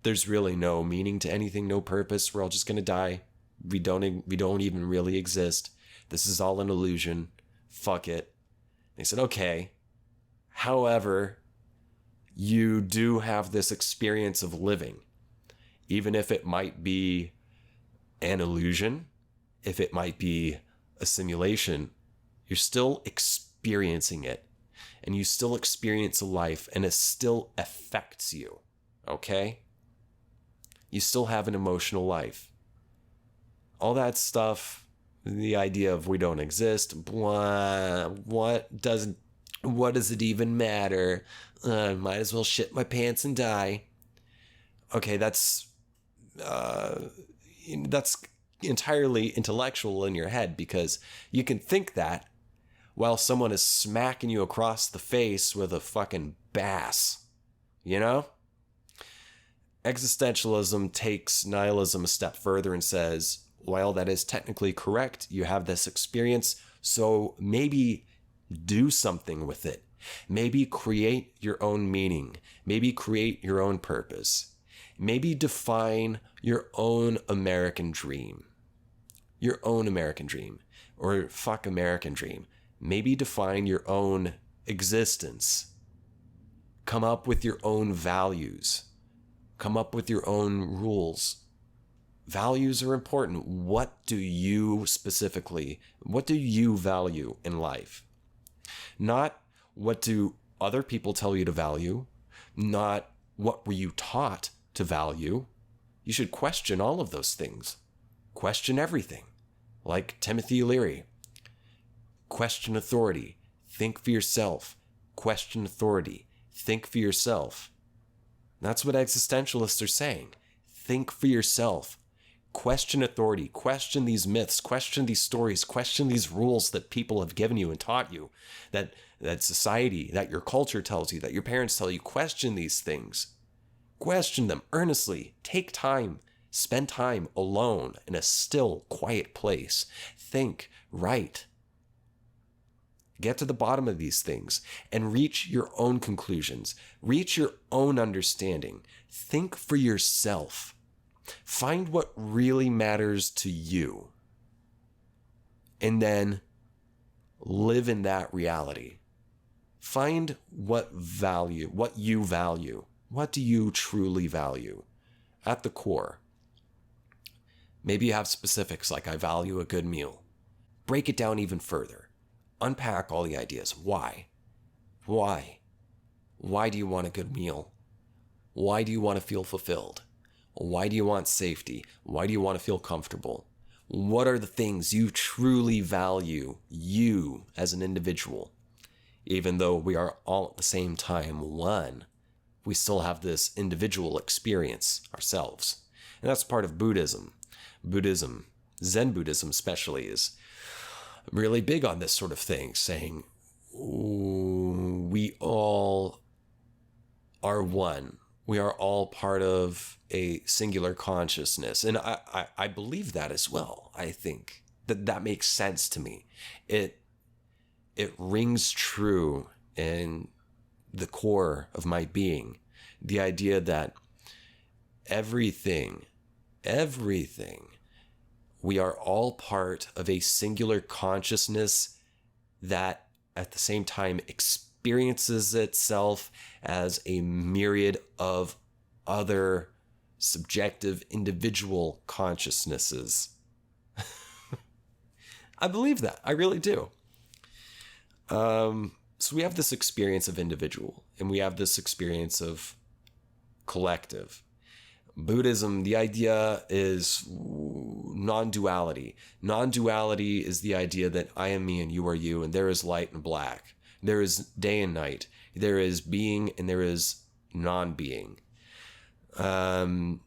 there's really no meaning to anything, no purpose. We're all just going to die. We don't even really exist. This is all an illusion. Fuck it. They said, okay. However, you do have this experience of living, even if it might be an illusion, if it might be a simulation, you're still experiencing it, and you still experience a life, and it still affects you. Okay? You still have an emotional life. All that stuff, the idea of we don't exist, blah, what does it even matter? Might as well shit my pants and die. Okay, that's entirely intellectual in your head, because you can think that while someone is smacking you across the face with a fucking bass, Existentialism takes nihilism a step further and says, while that is technically correct, you have this experience, so maybe do something with it. Maybe create your own meaning. Maybe create your own purpose. Maybe define your own American dream. Your own American dream. Or fuck American dream. Maybe define your own existence. Come up with your own values. Come up with your own rules. Values are important. What do you value in life? Not what do other people tell you to value, not what were you taught to value. You should question all of those things. Question everything. Like Timothy Leary. Question authority. Think for yourself. question authority, think for yourself. That's what existentialists are saying. Think for yourself. Question authority, question these myths, question these stories, question these rules that people have given you and taught you, that society, that your culture tells you, that your parents tell you. Question these things. Question them earnestly. Take time. Spend time alone in a still, quiet place. Think, write. Get to the bottom of these things and reach your own conclusions. Reach your own understanding. Think for yourself. Find what really matters to you. And then live in that reality. Find what you value. What do you truly value at the core? Maybe you have specifics like I value a good meal. Break it down even further. Unpack all the ideas. Why? Why? Why do you want a good meal? Why do you want to feel fulfilled? Why do you want safety? Why do you want to feel comfortable? What are the things you truly value, you as an individual? Even though we are all at the same time one, we still have this individual experience ourselves. And that's part of Buddhism. Zen Buddhism especially, is really big on this sort of thing, saying we all are one. We are all part of a singular consciousness. And I believe that as well. I think that makes sense to me. It rings true in the core of my being. The idea that everything, we are all part of a singular consciousness that at the same time experiences itself as a myriad of other subjective individual consciousnesses. I believe that. I really do. So we have this experience of individual, and we have this experience of collective. Buddhism, the idea is non-duality. Non-duality is the idea that I am me and you are you, and there is light and black. There is day and night. There is being and there is non-being. Zen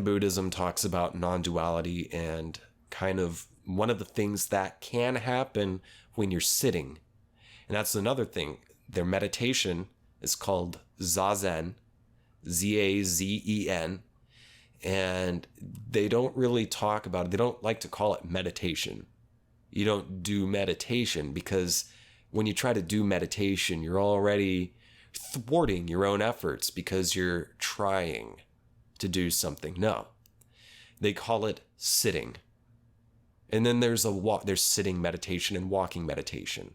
Buddhism talks about non-duality, and kind of one of the things that can happen when you're sitting. And that's another thing. Their meditation is called Zazen, Zazen. And they don't really talk about it. They don't like to call it meditation. You don't do meditation, because when you try to do meditation, you're already thwarting your own efforts because you're trying to do something. No, they call it sitting. And then there's sitting meditation and walking meditation.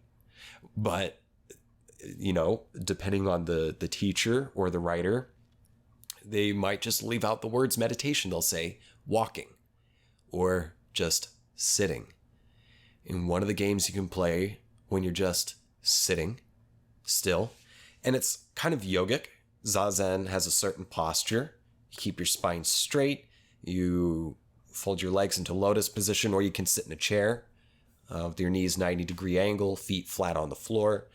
But, depending on the teacher or the writer, they might just leave out the words meditation. They'll say walking or just sitting. In one of the games you can play when you're just sitting still, and it's kind of yogic. Zazen has a certain posture. You keep your spine straight. You fold your legs into lotus position, or you can sit in a chair with your knees 90-degree angle, feet flat on the floor,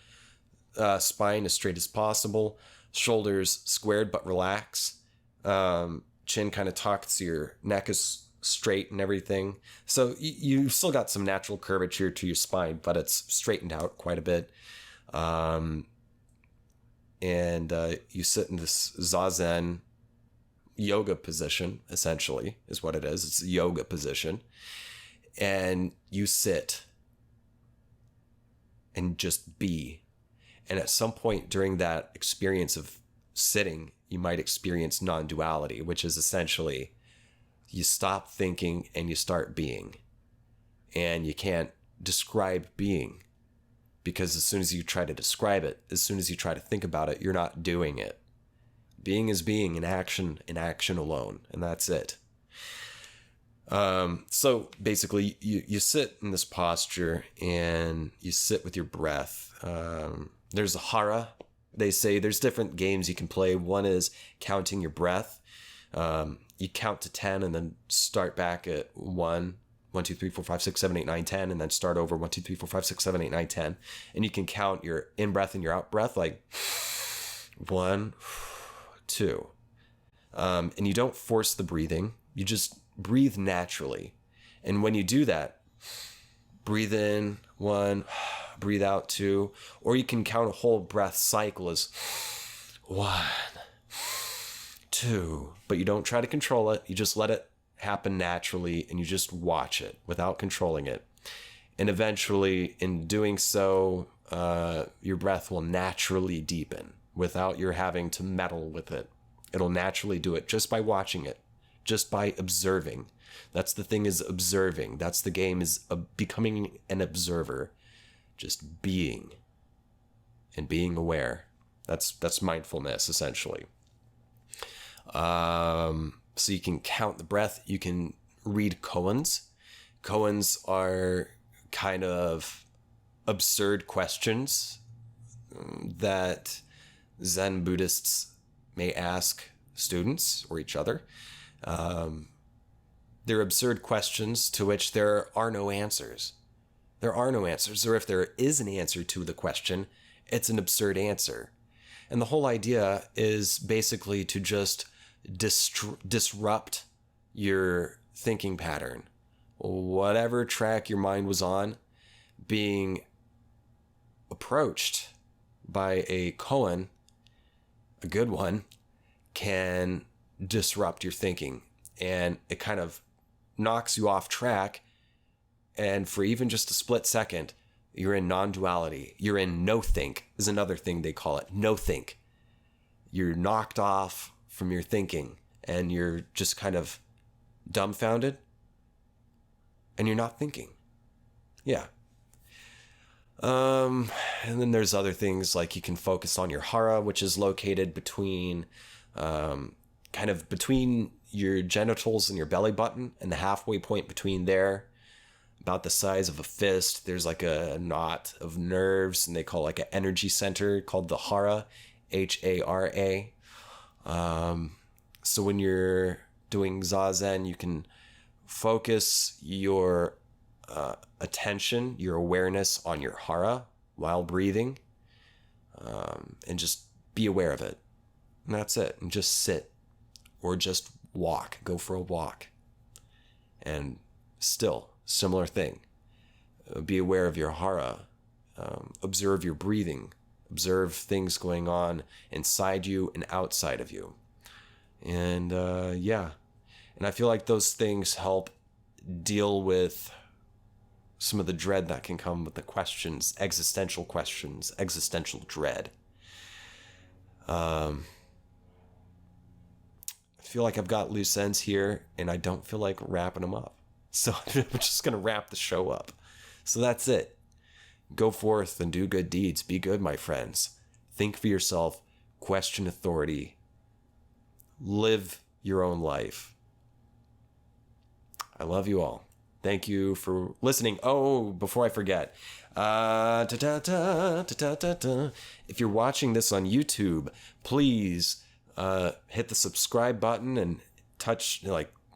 spine as straight as possible, shoulders squared but relax, chin kind of tucked so your neck is straight and everything. So you still got some natural curvature to your spine, but it's straightened out quite a bit. And you sit in this Zazen yoga position, essentially, is what it is. It's a yoga position. And you sit and just be. And at some point during that experience of sitting, you might experience non-duality, which is essentially you stop thinking and you start being. And you can't describe being, because as soon as you try to describe it, as soon as you try to think about it, you're not doing it. Being is being in action alone, and that's it. So basically, you sit in this posture and you sit with your breath. There's a hara. They say there's different games you can play. One is counting your breath. You count to 10 and then start back at 1 1, 2, 3, 4, 5, 6, 7, 8, 9, 10, and then start over 1, 2, 3, 4, 5, 6, 7, 8, 9, 10. And you can count your in breath and your out breath, like 1, 2. And you don't force the breathing. You just breathe naturally. And when you do that, breathe in 1, breathe out 2, or you can count a whole breath cycle as 1, 2, but you don't try to control it. You just let it happen naturally, and you just watch it without controlling it. And eventually, in doing so, your breath will naturally deepen without your having to meddle with it. It'll naturally do it just by watching it, just by observing. That's the thing, is observing. That's the game, is becoming an observer, just being and being aware. That's mindfulness, essentially. So you can count the breath. You can read koans. Koans are kind of absurd questions that Zen Buddhists may ask students or each other. They're absurd questions to which there are no answers. There are no answers, or if there is an answer to the question, it's an absurd answer. And the whole idea is basically to just disrupt your thinking pattern. Whatever track your mind was on, being approached by a koan, a good one, can disrupt your thinking. And it kind of knocks you off track. And for even just a split second, you're in non-duality. You're in no-think, is another thing they call it. No-think. You're knocked off from your thinking, and you're just kind of dumbfounded, and you're not thinking. Yeah. And then there's other things, like you can focus on your hara, which is located between, kind of between your genitals and your belly button, and the halfway point between there, about the size of a fist. There's like a knot of nerves, and they call it like an energy center called the hara, Hara. So when you're doing zazen, you can focus your attention, your awareness on your hara while breathing, and just be aware of it. And that's it. And just sit, or just walk, go for a walk. And still, similar thing. Be aware of your hara. Observe your breathing. Observe things going on inside you and outside of you. And yeah. And I feel like those things help deal with some of the dread that can come with the questions, existential dread. I feel like I've got loose ends here, and I don't feel like wrapping them up. So I'm just going to wrap the show up. So that's it. Go forth and do good deeds. Be good, my friends. Think for yourself. Question authority. Live your own life. I love you all. Thank you for listening. Oh, before I forget. If you're watching this on YouTube, please hit the subscribe button and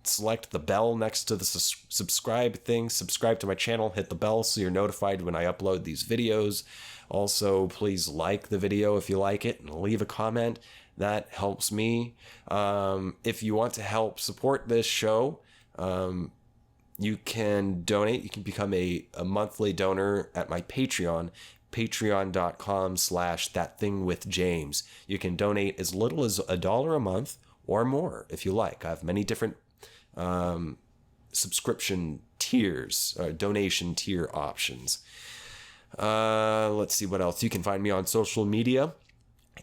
select the bell next to the subscribe thing. Subscribe to my channel, hit the bell so you're notified when I upload these videos. Also, please like the video if you like it, and leave a comment. That helps me. If you want to help support this show, you can donate. You can become a monthly donor at my Patreon, patreon.com/ThatThingWithJames. You can donate as little as $1 a month or more if you like. I have many different subscription tiers, donation tier options. Let's see what else. You can find me on social media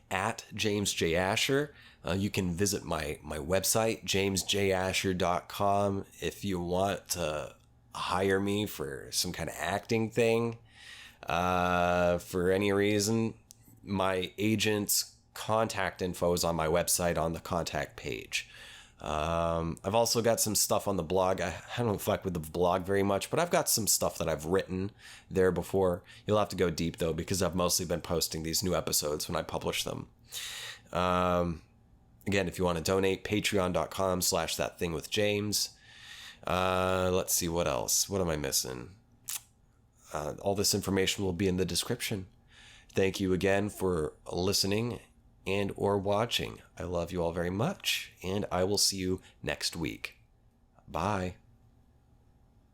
at James J. Asher. You can visit my website, jamesjasher.com, if you want to hire me for some kind of acting thing. For any reason, my agent's contact info is on my website on the contact page. I've also got some stuff on the blog. I don't fuck with the blog very much, but I've got some stuff that I've written there before. You'll have to go deep, though, because I've mostly been posting these new episodes when I publish them. Again, if you want to donate, patreon.com/ThatThingWithJames. Let's see, what else? What am I missing? All this information will be in the description. Thank you again for listening and or watching. I love you all very much, and I will see you next week. Bye.